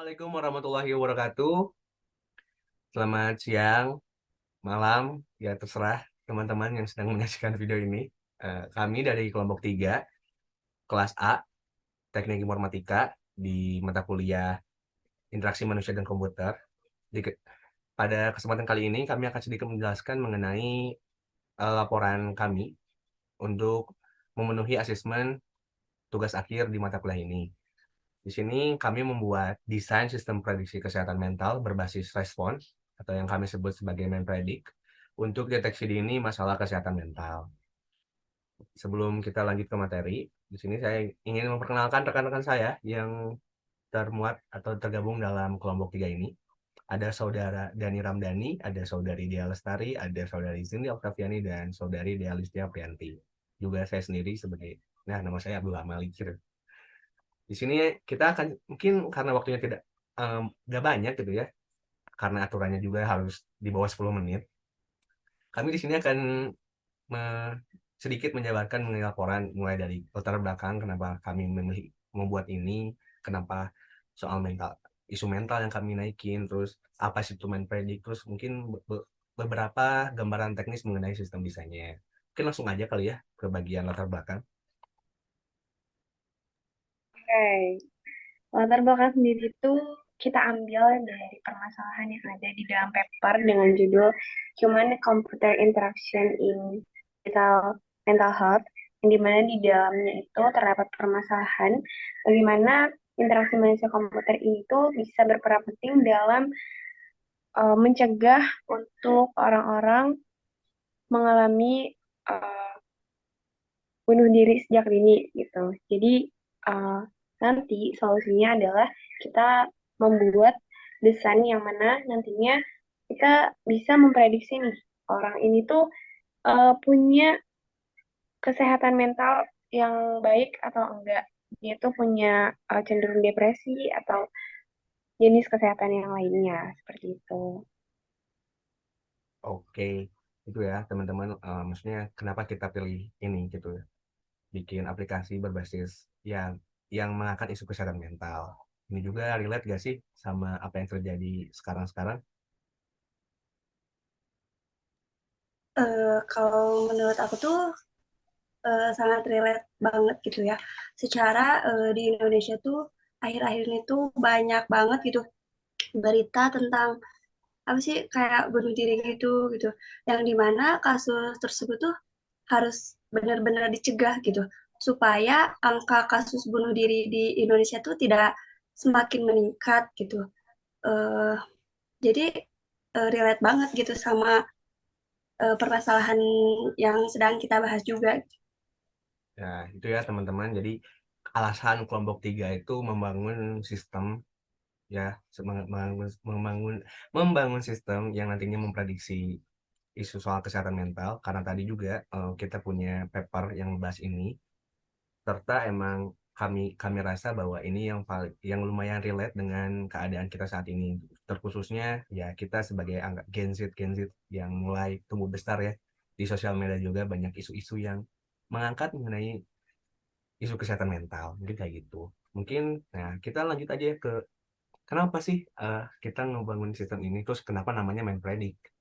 Assalamualaikum warahmatullahi wabarakatuh. Selamat siang, malam, ya terserah teman-teman yang sedang menyaksikan video ini. Kami dari kelompok 3, kelas A, Teknik Informatika di mata kuliah Interaksi Manusia dan Komputer. Pada kesempatan kali ini kami akan sedikit menjelaskan mengenai laporan kami untuk memenuhi asesmen tugas akhir di mata kuliah ini. Di sini kami membuat desain sistem prediksi kesehatan mental berbasis respons atau yang kami sebut sebagai MenPredict untuk deteksi dini masalah kesehatan mental. Sebelum kita lanjut ke materi, di sini saya ingin memperkenalkan rekan-rekan saya yang termuat atau tergabung dalam kelompok 3 ini. Ada saudara Dani Ramdhani, ada saudari Dia Lestari, ada saudari Cindy Oktaviani, dan saudari Dea Listia Prianti. Juga saya sendiri sebagai, nama saya Abdul Malik. Di sini kita akan mungkin karena waktunya tidak banyak gitu ya, karena aturannya juga harus di bawah 10 menit. Kami di sini akan sedikit menjabarkan mengenai laporan mulai dari latar belakang kenapa kami memilih membuat ini, kenapa soal mental, isu mental yang kami naikin, terus apa sih itu predik, terus mungkin beberapa gambaran teknis mengenai sistem desainnya. Mungkin langsung aja kali ya ke bagian latar belakang. Oke, latar belakang sendiri itu kita ambil dari permasalahan yang ada di dalam paper dengan judul Human Computer Interaction in Mental Health, yang dimana di dalamnya itu terdapat permasalahan bagaimana interaksi manusia komputer ini tuh bisa berperan penting dalam mencegah untuk orang-orang mengalami uh, bunuh diri sejak dini gitu. Jadi uh, nanti solusinya adalah kita membuat desain yang mana nantinya kita bisa memprediksi nih orang ini tuh punya kesehatan mental yang baik atau enggak. Dia tuh punya cenderung depresi atau jenis kesehatan yang lainnya seperti itu. Oke, itu ya teman-teman. Maksudnya kenapa kita pilih ini gitu ya, bikin aplikasi berbasis yang mengangkat isu kesehatan mental. Ini juga relate gak sih sama apa yang terjadi sekarang-sekarang? Kalau menurut aku tuh sangat relate banget gitu ya. Secara di Indonesia tuh akhir-akhir ini tuh banyak banget gitu berita tentang apa sih kayak bunuh diri gitu gitu. Yang dimana kasus tersebut tuh harus benar-benar dicegah gitu supaya angka kasus bunuh diri di Indonesia tuh tidak semakin meningkat gitu. Eh jadi relate banget gitu sama permasalahan yang sedang kita bahas juga. Nah, itu ya teman-teman. Jadi alasan kelompok 3 itu membangun sistem ya, membangun membangun sistem yang nantinya memprediksi isu soal kesehatan mental karena tadi juga kita punya paper yang membahas ini, serta emang kami rasa bahwa ini yang lumayan relate dengan keadaan kita saat ini, terkhususnya ya kita sebagai Gen Z yang mulai tumbuh besar ya di sosial media, juga banyak isu-isu yang mengangkat mengenai isu kesehatan mental, mungkin kayak gitu. Mungkin nah kita lanjut aja ke kenapa sih kita ngebangun sistem ini, terus kenapa namanya MenPredict.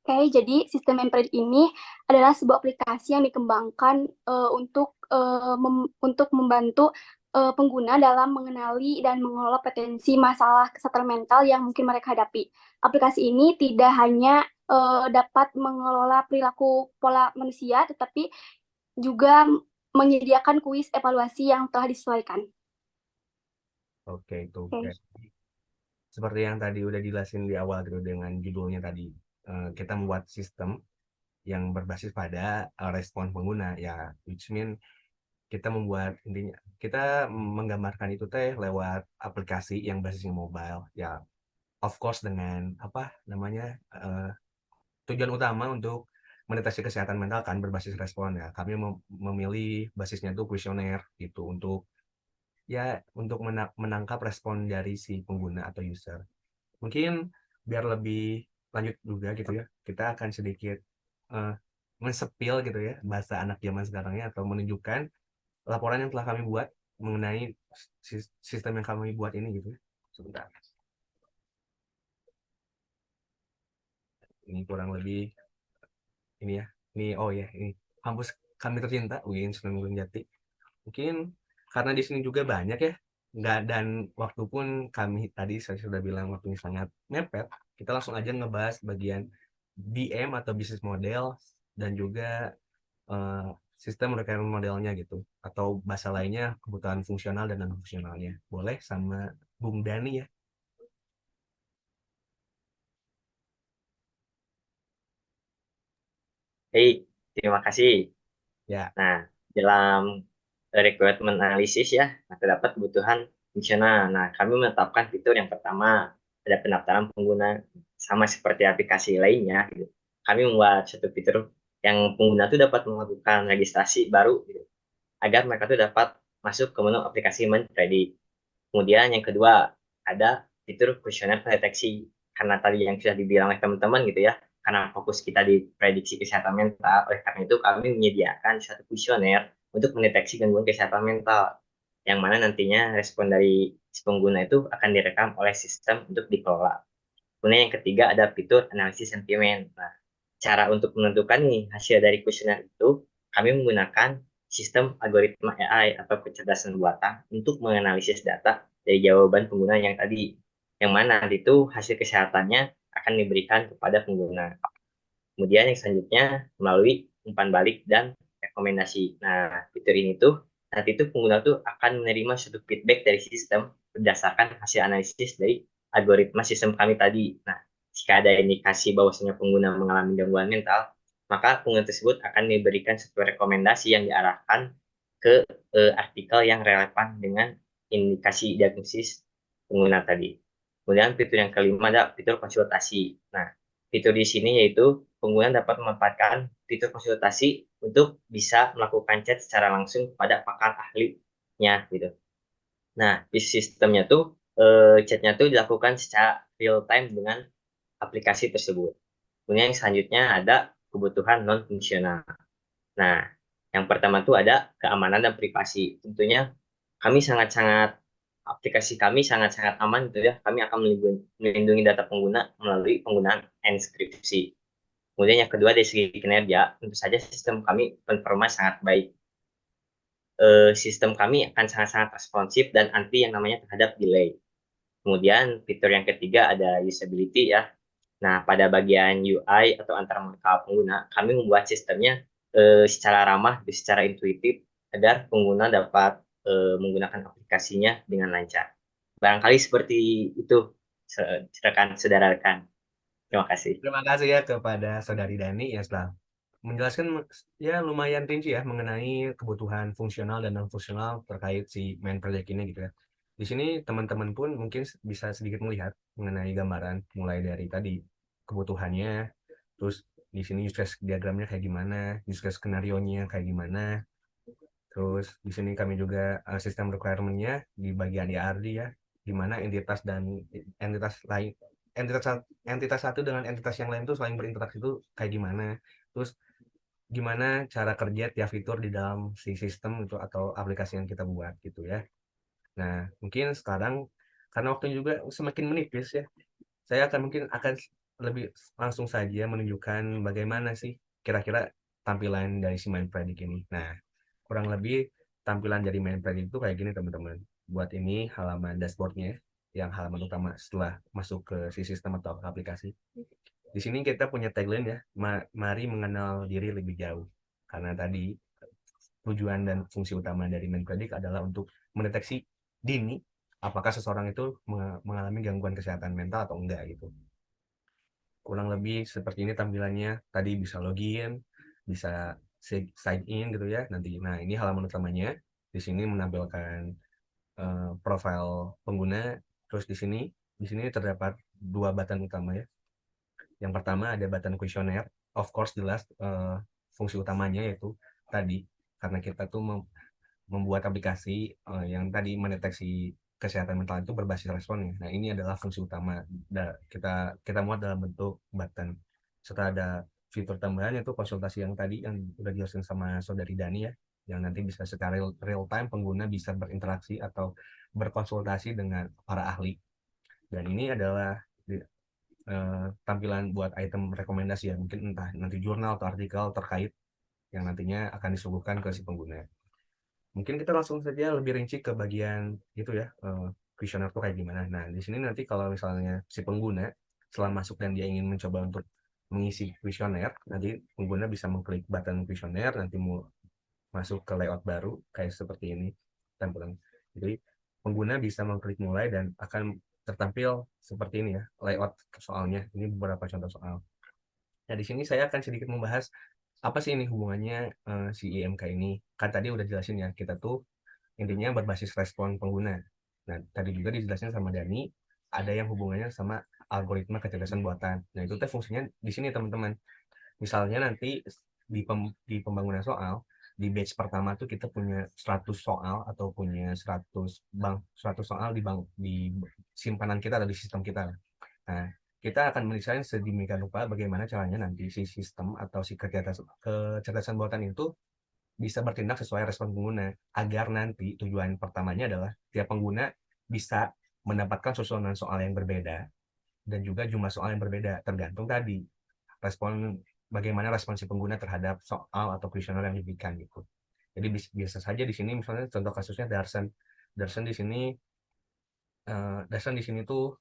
Oke, jadi sistem Mempredict ini adalah sebuah aplikasi yang dikembangkan untuk membantu pengguna dalam mengenali dan mengelola potensi masalah kesehatan mental yang mungkin mereka hadapi. Aplikasi ini tidak hanya dapat mengelola perilaku pola manusia, tetapi juga menyediakan kuis evaluasi yang telah disesuaikan. Oke, itu Oke. kayak seperti yang tadi udah dijelasin di awal gitu dengan judulnya tadi. Kita membuat sistem yang berbasis pada respon pengguna ya, which mean kita membuat intinya kita menggambarkan itu teh lewat aplikasi yang basisnya mobile ya, of course dengan apa namanya, tujuan utama untuk mendeteksi kesehatan mental kan berbasis respon ya. Kami memilih basisnya tuh kuesioner gitu untuk ya untuk menangkap respon dari si pengguna atau user. Mungkin biar lebih lanjut juga gitu ya, kita akan sedikit uh, gitu ya bahasa anak zaman sekarangnya, atau menunjukkan laporan yang telah kami buat mengenai sistem yang kami buat ini gitu. Sebentar. Ini kurang lebih ini ya. Ini oh ya, ini kampus kami tercinta UIN Sunan Gunung Jati. Mungkin karena di sini juga banyak ya, nggak, dan waktu pun kami tadi saya sudah bilang waktunya sangat mepet. Kita langsung aja ngebahas bagian BM atau bisnis model dan juga eh, sistem requirement modelnya gitu, atau bahasa lainnya kebutuhan fungsional dan non fungsionalnya. Boleh sama Bung Dani ya. Hei, terima kasih. Ya, Nah, dalam requirement analysis ya, nah, terdapat kebutuhan fungsional. Nah, kami menetapkan fitur yang pertama, ada pendaftaran pengguna sama seperti aplikasi lainnya. Gitu. Kami membuat satu fitur yang pengguna itu dapat melakukan registrasi baru gitu, agar mereka tuh dapat masuk ke menu aplikasi MindPredict. Kemudian yang kedua, ada fitur kuesioner pendeteksi. Karena tadi yang sudah dibilang oleh teman-teman gitu ya, karena fokus kita di prediksi kesehatan mental, oleh karena itu kami menyediakan satu kuesioner untuk mendeteksi gangguan kesehatan mental, yang mana nantinya respon dari si pengguna itu akan direkam oleh sistem untuk dikelola. Kemudian yang ketiga ada fitur analisis sentimen. Nah, cara untuk menentukan nih hasil dari kuesioner itu, kami menggunakan sistem algoritma AI atau kecerdasan buatan untuk menganalisis data dari jawaban pengguna yang tadi, yang mana itu hasil kesehatannya akan diberikan kepada pengguna. Kemudian yang selanjutnya melalui umpan balik dan rekomendasi. Nah, fitur ini tuh nanti tuh pengguna tuh akan menerima suatu feedback dari sistem berdasarkan hasil analisis dari algoritma sistem kami tadi. Nah, jika ada indikasi bahwasanya pengguna mengalami gangguan mental, maka pengguna tersebut akan diberikan suatu rekomendasi yang diarahkan ke artikel yang relevan dengan indikasi diagnosis pengguna tadi. Kemudian fitur yang kelima ada fitur konsultasi. Nah, fitur di sini yaitu pengguna dapat memanfaatkan fitur konsultasi untuk bisa melakukan chat secara langsung kepada pakar ahlinya gitu. Nah, di sistemnya tuh chatnya tuh dilakukan secara real time dengan aplikasi tersebut. Kemudian yang selanjutnya ada kebutuhan non fungsional. Nah, yang pertama tuh ada keamanan dan privasi. Tentunya kami sangat-sangat aplikasi kami sangat-sangat aman gitu ya. Kami akan melindungi data pengguna melalui penggunaan enkripsi. Kemudian yang kedua dari segi kinerja, tentu saja sistem kami performa sangat baik. Sistem kami akan sangat-sangat responsif dan anti yang namanya terhadap delay. Kemudian fitur yang ketiga ada usability ya. Nah, pada bagian UI atau antar muka pengguna, kami membuat sistemnya secara ramah, secara intuitif, agar pengguna dapat menggunakan aplikasinya dengan lancar. Barangkali seperti itu, rekan-saudara. Terima kasih. terima kasih ya kepada Saudari Dani yang telah menjelaskan ya lumayan rinci ya mengenai kebutuhan fungsional dan non fungsional terkait si main project ini gitu ya. Di sini teman-teman pun mungkin bisa sedikit melihat mengenai gambaran mulai dari tadi kebutuhannya, terus di sini use case diagramnya kayak gimana, use case skenario-nya kayak gimana, terus di sini kami juga sistem requirement-nya di bagian ERD ya, di mana entitas dan entitas lain, entitas entitas satu dengan entitas yang lain itu saling berinteraksi itu kayak gimana, terus gimana cara kerja tiap fitur di dalam si sistem itu atau aplikasi yang kita buat gitu ya. Nah, mungkin sekarang karena waktunya juga semakin menipis ya, saya mungkin akan lebih langsung saja menunjukkan bagaimana sih kira-kira tampilan dari si MindPredict ini. Nah, kurang lebih tampilan dari MindPredict itu kayak gini teman-teman. Buat ini halaman dashboardnya, yang halaman utama setelah masuk ke si sistem atau aplikasi. Di sini kita punya tagline ya, mari mengenal diri lebih jauh. Karena tadi tujuan dan fungsi utama dari MindPredict adalah untuk mendeteksi dini apakah seseorang itu mengalami gangguan kesehatan mental atau enggak gitu. Kurang lebih seperti ini tampilannya. Tadi bisa login, bisa sign in gitu ya nanti. Nah, ini halaman utamanya. Di sini menampilkan profil pengguna. Terus di sini terdapat dua button utama ya. Yang pertama ada button kuesioner. Of course jelas fungsi utamanya yaitu tadi karena kita tuh membuat aplikasi yang tadi mendeteksi kesehatan mental itu berbasis responnya. Nah, ini adalah fungsi utama. Kita muat dalam bentuk button. Setelah ada fitur tambahan yaitu konsultasi yang tadi yang udah dijelasin sama Saudari Dani ya. yang nanti bisa secara real time pengguna bisa berinteraksi atau berkonsultasi dengan para ahli. Dan ini adalah tampilan buat item rekomendasi ya, mungkin entah nanti jurnal atau artikel terkait yang nantinya akan disuguhkan ke si pengguna. Mungkin kita langsung saja lebih rinci ke bagian itu ya, kuesioner tuh kayak gimana. Nah, di sini nanti kalau misalnya si pengguna setelah masuk dan dia ingin mencoba untuk mengisi kuesioner, nanti pengguna bisa mengklik button kuesioner, nanti mau masuk ke layout baru kayak seperti ini tampilan. Jadi pengguna bisa mengklik mulai dan akan tertampil seperti ini ya layout soalnya. Ini beberapa contoh soal. Nah, di sini saya akan sedikit membahas apa sih ini hubungannya si IMK ini. Kan tadi udah jelasin ya, kita tuh intinya berbasis respon pengguna. Nah, tadi juga dijelasin sama Dani, ada yang hubungannya sama algoritma kecerdasan buatan. Nah, itu teh fungsinya di sini teman-teman. Misalnya nanti di pembangunan soal, di batch pertama tuh kita punya 100 soal atau punya 100 soal di simpanan kita atau di sistem kita. Nah, kita akan mendesain sedemikian rupa bagaimana caranya nanti si sistem atau si kecerdasan buatan itu bisa bertindak sesuai respon pengguna agar nanti tujuan pertamanya adalah tiap pengguna bisa mendapatkan susunan soal yang berbeda dan juga jumlah soal yang berbeda tergantung tadi bagaimana respon si pengguna terhadap soal atau kuesioner yang diberikan gitu. Jadi biasa saja di sini misalnya contoh kasusnya Darsen. Darsen di sini tuh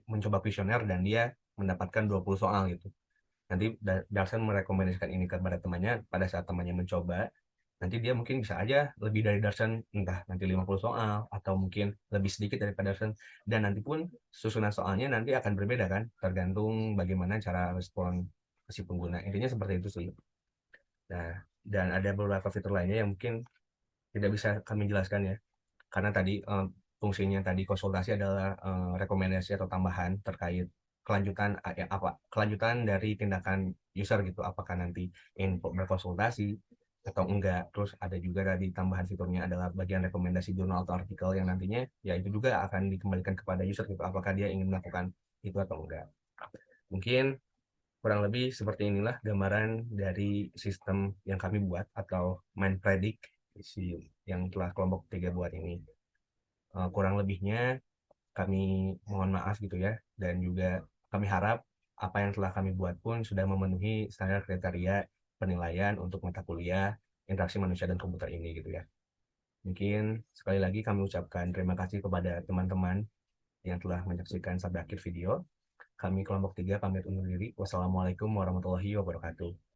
mencoba kuesioner dan dia mendapatkan 20 soal gitu. Nanti Darsen merekomendasikan ini kepada temannya, pada saat temannya mencoba, nanti dia mungkin bisa aja lebih dari Darsen, entah nanti 50 soal, atau mungkin lebih sedikit daripada Darsen, dan nanti pun susunan soalnya nanti akan berbeda kan, tergantung bagaimana cara respon si pengguna. Intinya seperti itu sih. Nah, dan ada beberapa fitur lainnya yang mungkin tidak bisa kami jelaskan ya, karena tadi fungsinya tadi konsultasi adalah rekomendasi atau tambahan terkait kelanjutan dari tindakan user gitu, apakah nanti ingin berkonsultasi atau enggak. Terus ada juga tadi tambahan fiturnya adalah bagian rekomendasi jurnal atau artikel yang nantinya ya itu juga akan dikembalikan kepada user gitu, apakah dia ingin melakukan itu atau enggak. Mungkin kurang lebih seperti inilah gambaran dari sistem yang kami buat atau mind predict yang telah kelompok 3 buat ini. Kurang lebihnya kami mohon maaf gitu ya, dan juga kami harap apa yang telah kami buat pun sudah memenuhi standar kriteria penilaian untuk mata kuliah interaksi manusia dan komputer ini gitu ya. Mungkin sekali lagi kami ucapkan terima kasih kepada teman-teman yang telah menyaksikan sampai akhir video. Kami kelompok 3 pamit undur diri. Wassalamualaikum warahmatullahi wabarakatuh.